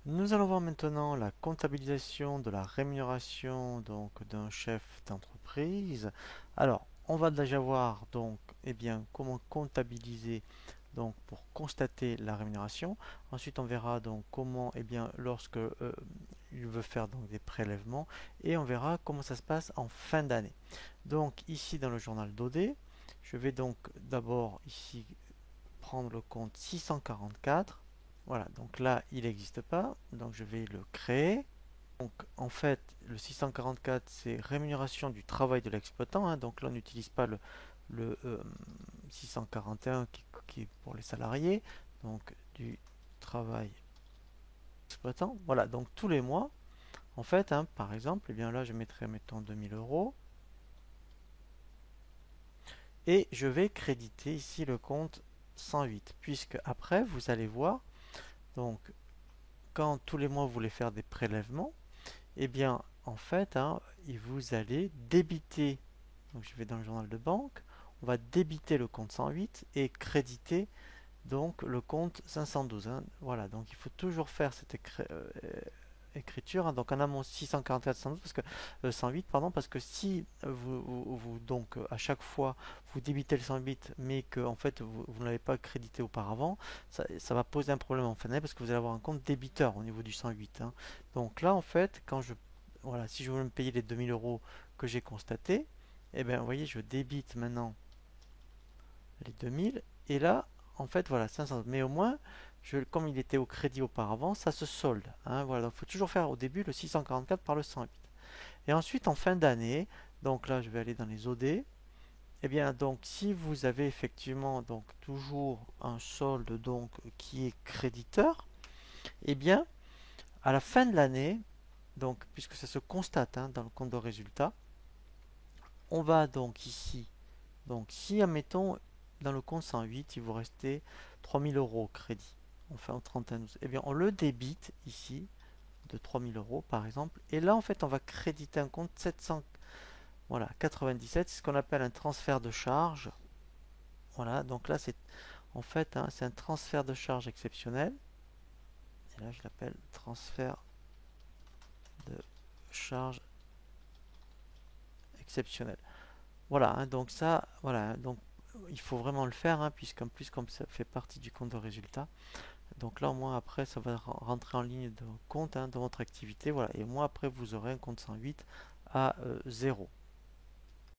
Nous allons voir maintenant la comptabilisation de la rémunération donc d'un chef d'entreprise. Alors, on va déjà voir donc comment comptabiliser donc pour constater la rémunération. Ensuite, on verra donc comment lorsque il veut faire donc des prélèvements et on verra comment ça se passe en fin d'année. Donc ici dans le journal d'OD, je vais donc d'abord ici prendre le compte 644. Voilà, donc là, il n'existe pas, donc je vais le créer. Donc en fait, le 644, c'est rémunération du travail de l'exploitant, hein. Donc là, on n'utilise pas le 641 qui est pour les salariés, donc du travail exploitant. Voilà, donc tous les mois, en fait, hein, par exemple, là, je mettrai, mettons, 2000 euros. Et je vais créditer ici le compte 108, puisque après, vous allez voir, donc quand tous les mois vous voulez faire des prélèvements, eh bien en fait, hein, vous allez débiter, donc je vais dans le journal de banque, on va débiter le compte 108 et créditer donc le compte 512, hein. Voilà, donc il faut toujours faire cette écriture, hein. Donc en amont 644 112 parce que 108 pardon, parce que si donc à chaque fois vous débitez le 108 mais que en fait vous ne l'avez pas crédité auparavant, ça va poser un problème en fin d'année parce que vous allez avoir un compte débiteur au niveau du 108, hein. Donc là en fait quand je voilà, si je veux me payer les 2000 euros que j'ai constaté, et bien vous voyez je débite maintenant les 2000 et là en fait voilà 500, mais au moins comme il était au crédit auparavant, ça se solde, hein. Voilà, donc il faut toujours faire au début le 644 par le 108. Et ensuite en fin d'année, donc là je vais aller dans les OD, et bien donc si vous avez effectivement donc toujours un solde donc qui est créditeur, et bien à la fin de l'année, donc puisque ça se constate, hein, dans le compte de résultat, on va donc ici, donc si admettons dans le compte 108 il vous restait 3000 euros au crédit, enfin au 31/12, et bien on le débite ici de 3000 euros par exemple, et là en fait on va créditer un compte 700, voilà, 97, c'est ce qu'on appelle un transfert de charge. Voilà, donc là c'est en fait, hein, c'est un transfert de charge exceptionnel, et là je l'appelle transfert de charge exceptionnel. Voilà, hein, donc ça, voilà, hein, donc il faut vraiment le faire, hein, puisqu'en plus comme ça fait partie du compte de résultat. Donc là au moins après ça va rentrer en ligne de compte, hein, de votre activité, voilà, et au moins après vous aurez un compte 108 à 0.